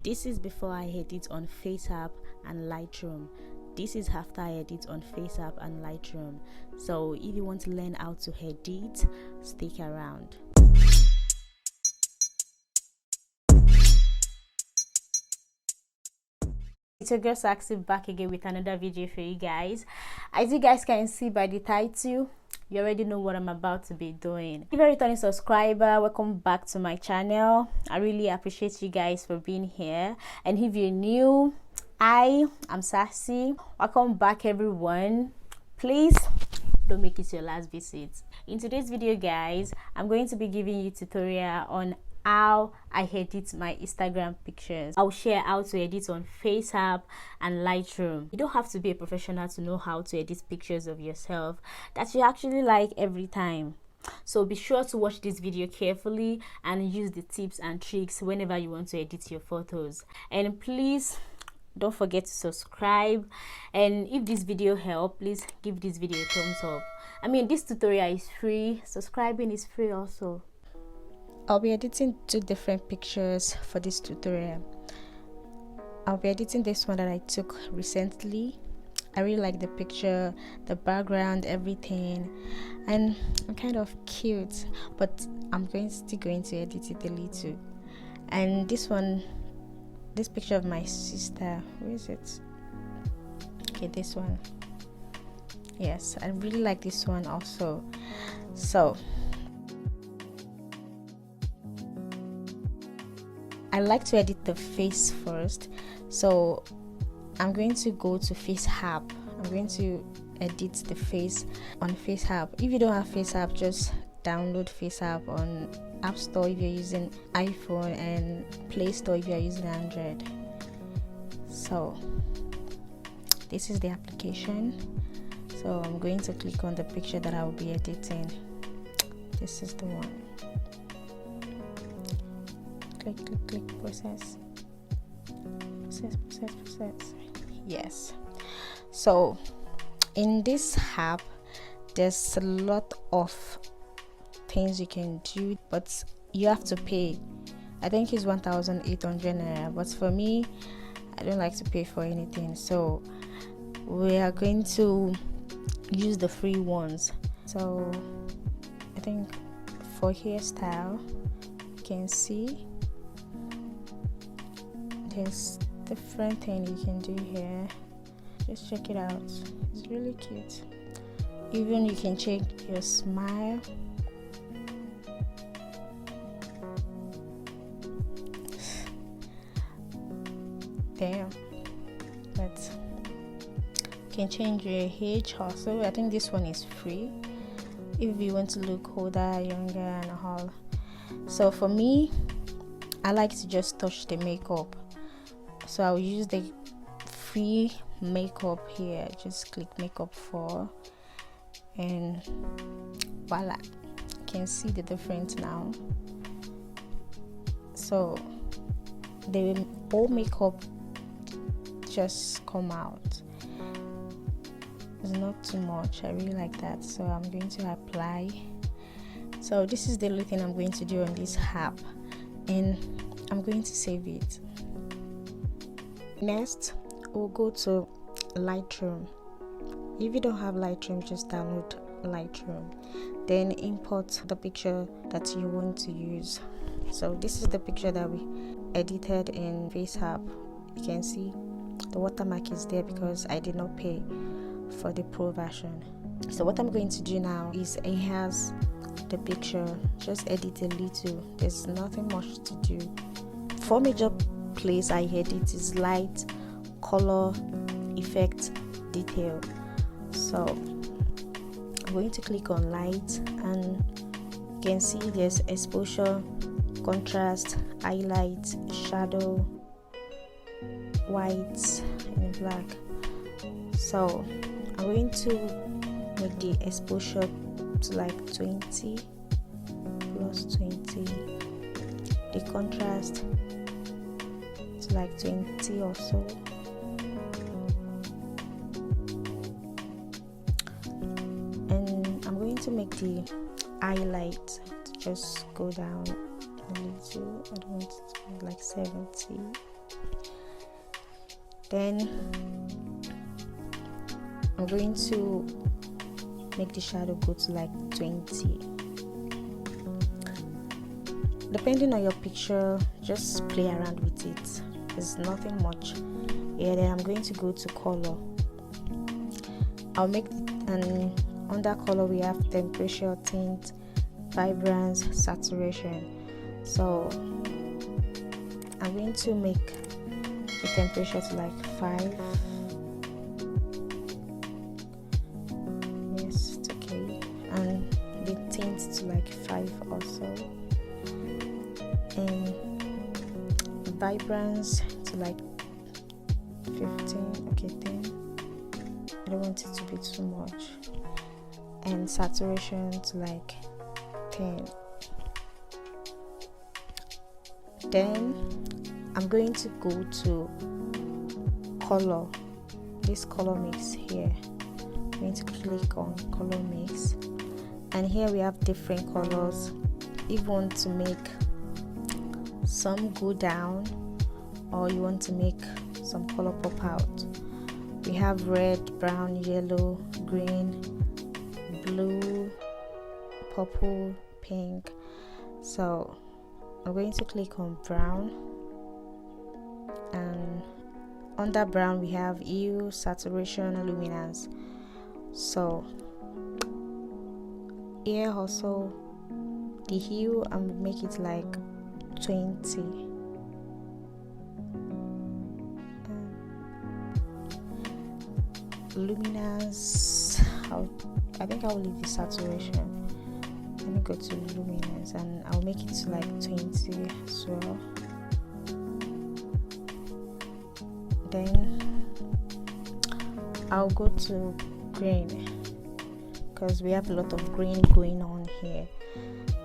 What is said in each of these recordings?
This is before I edit on Faceapp and Lightroom. This is after I edit on Faceapp and Lightroom. So if you want to learn how to edit, stick around. It's your girl Saccy back again with another video for you guys. As you guys can see by the title, you already know what I'm about to be doing. If you're a returning subscriber, welcome back to my channel. I really appreciate you guys for being here. And if you're new, I'm Saccy. Welcome back everyone. Please don't make it your last visit. In today's video guys, I'm going to be giving you a tutorial on how I edit my Instagram pictures. I'll share how to edit on Faceapp and Lightroom. You don't have to be a professional to know how to edit pictures of yourself that you actually like every time. So be sure to watch this video carefully and use the tips and tricks whenever you want to edit your photos. And please don't forget to subscribe, and if this video helped, please give this video a thumbs up. I mean, this tutorial is free, subscribing is free also. I'll be editing two different pictures for this tutorial. I'll be editing this one that I took recently. I really like the picture, the background, everything, and I'm kind of cute, but I'm still going to edit it a little. And this one, this picture of my sister, where is it? Okay, this one. Yes, I really like this one also. So I like to edit the face first, so I'm going to go to Faceapp. I'm going to edit the face on Faceapp. If you don't have Faceapp, just download Faceapp on App Store if you're using iPhone and Play Store if you're using Android. So this is the application. So I'm going to click on the picture that I will be editing. This is the one. Click, process. Yes. So in this app, there's a lot of things you can do, but you have to pay. I think it's 1,800 naira, but for me, I don't like to pay for anything, so we are going to use the free ones. So I think for hairstyle, you can see there's different thing you can do here. Just check it out, it's really cute. Even you can check your smile. Damn. But you can change your age also. I think this one is free if you want to look older, younger and all. So for me, I like to just touch the makeup, so I'll use the free makeup here. Just click makeup 4 and voila, you can see the difference now. So the whole makeup just come out. It's not too much. I really like that, so I'm going to apply. So this is the only thing I'm going to do on this app, and I'm going to save it. Next, we'll go to Lightroom. If you don't have Lightroom, just download Lightroom, then import the picture that you want to use. So this is the picture that we edited in Faceapp. You can see the watermark is there because I did not pay for the pro version. So what I'm going to do now is enhance the picture, just edit a little. There's nothing much to do. 4 major place I edit is light, color, effect, detail. So I'm going to click on light, and you can see there's exposure, contrast, highlight, shadow, white and black. So I'm going to make the exposure to like 20 plus 20, the contrast to like 20 or so, and I'm going to make the highlight to just go down a little. I don't want it to be like 70. Then I'm going to make the shadow go to like 20. Depending on your picture, just play around with it. There's nothing much. Yeah, then I'm going to go to color. I'll make an under color we have temperature, tint, vibrance, saturation. So I'm going to make the temperature to like 5. Yes, it's okay. And the tint to like 5 also. And vibrance to like 15. Okay, 10. I don't want it to be too much. And saturation to like 10. Then I'm going to go to color, this color mix here. I'm going to click on color mix, and here we have different colors. If you want to make some go down, or you want to make some color pop out, we have red, brown, yellow, green, blue, purple, pink. So I'm going to click on brown, and under brown we have hue, saturation, luminance. So here also the hue, I'm make it like 20. Luminance, I think I'll leave the saturation. Let me go to luminance, and I'll make it to like 20 as well. Then I'll go to green, because we have a lot of green going on here.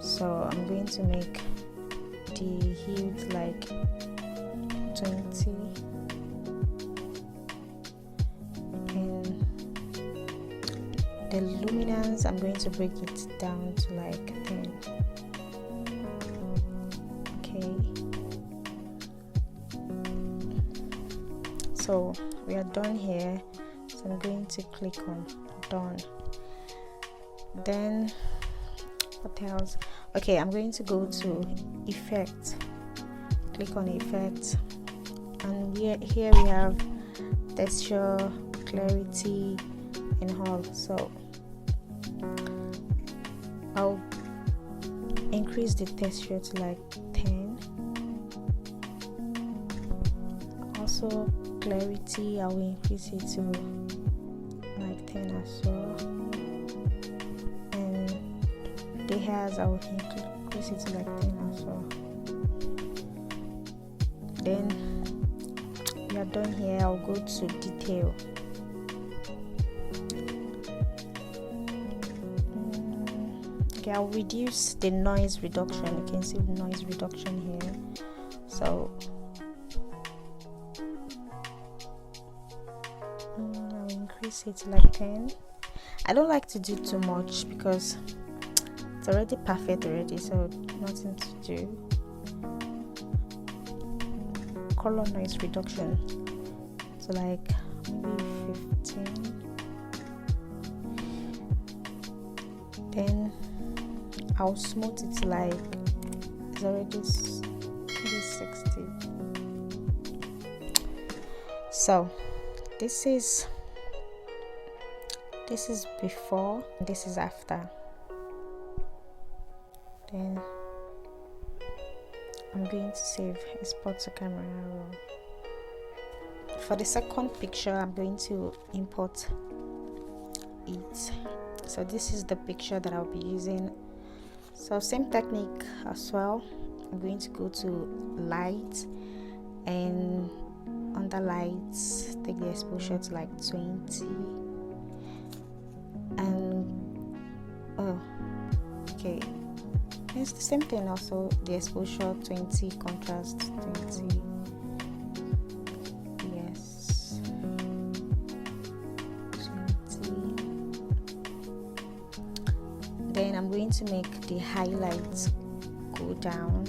So I'm going to make the hue to like 20, and the luminance, I'm going to break it down to like 10. Okay, so we are done here. So I'm going to click on done. Then what else? Okay, I'm going to go to effect, click on effect, and here we have texture, clarity, and all. So I'll increase the texture to like 10. Also clarity, I will increase it to like 10 as well. And the hairs, I will increase it to like 10 as well. Then we are done here. I'll go to detail. Okay, I'll reduce the noise reduction. You can see the noise reduction here. So I'll increase it to like 10. I don't like to do too much because it's already perfect already, so nothing to do. Color noise reduction, so like maybe 15. Then I'll smooth it to like, it's already maybe 60. So this is before, this is after. Then I'm going to save, export to camera roll. For the second picture, I'm going to import it. So this is the picture that I'll be using. So same technique as well. I'm going to go to light, and under lights take the exposure to like 20, and okay, it's the same thing also, the exposure 20, contrast 20. Yes, 20. Then I'm going to make the highlights go down.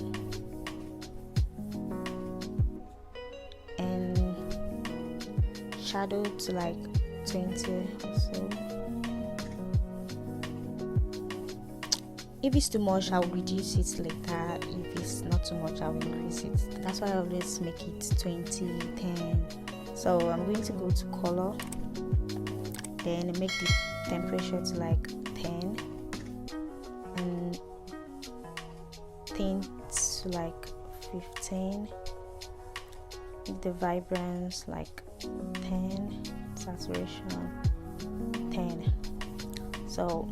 shadow to like 20 or so. If it's too much, I'll reduce it later. If it's not too much, I'll increase it. That's why I always make it 20, 10. So I'm going to go to color, then make the temperature to like 10, and tint to like 15. Make the vibrance like 10, saturation 10. So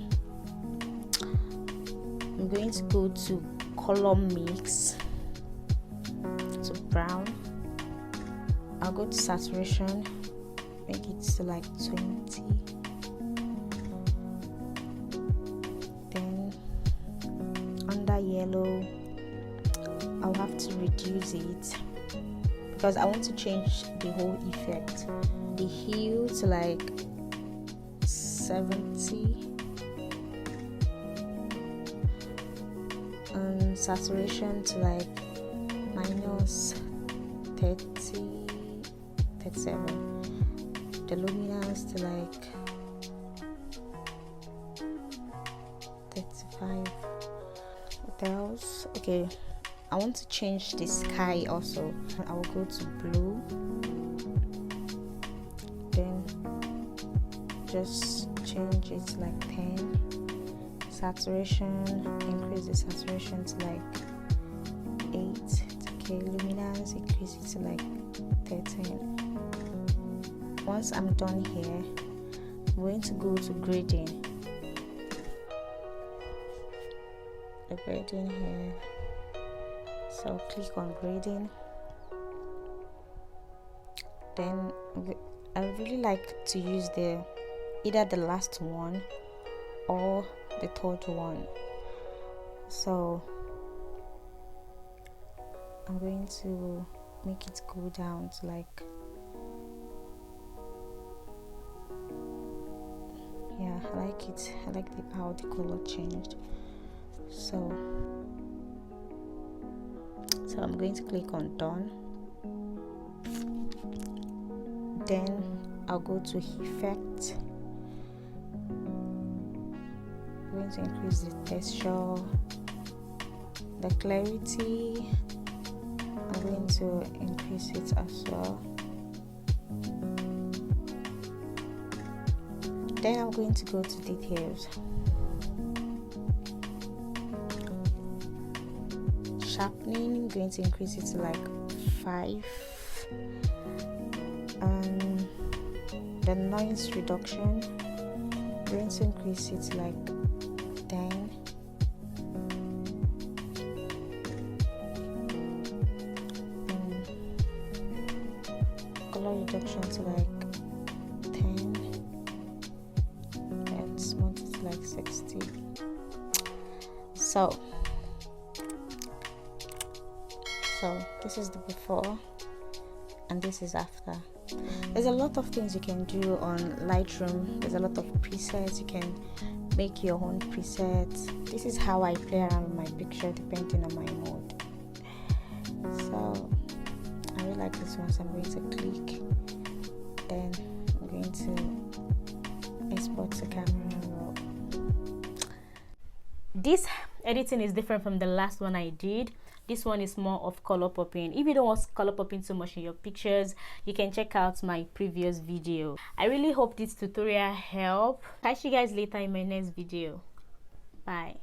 I'm going to go to color mix to brown. I'll go to saturation, make it to like 20. Then under yellow, I'll have to reduce it because I want to change the whole effect. The hue to like 70. And saturation to like minus 30, 37. The luminance to like 35. What else? Okay, I want to change the sky also. I will go to blue, then just change it to like 10. Saturation, increase the saturation to like 8. Okay, luminance, increase it to like 13. Once I'm done here, I'm going to go to grading. The grading here. So click on grading. Then I really like to use either the last one or the third one. So I'm going to make it go down to like, yeah, I like it. I like how the color changed. So I'm going to click on done. Then I'll go to effect. I'm going to increase the texture, the clarity. I'm going to increase it as well. Then I'm going to go to details. Sharpening, I'm going to increase it to like 5. And the noise reduction, I'm going to increase it to like 10. Color reduction to like 10. And smooth it to like 60. So this is the before and this is after. There's a lot of things you can do on Lightroom. There's a lot of presets. You can make your own presets. This is how I play around with my picture depending on my mood. So I really like this one, so I'm going to click. Then I'm going to export to camera roll. This editing is different from the last one I did. This one is more of color popping. If you don't want color popping so much in your pictures, you can check out my previous video. I really hope this tutorial helped. Catch you guys later in my next video. Bye.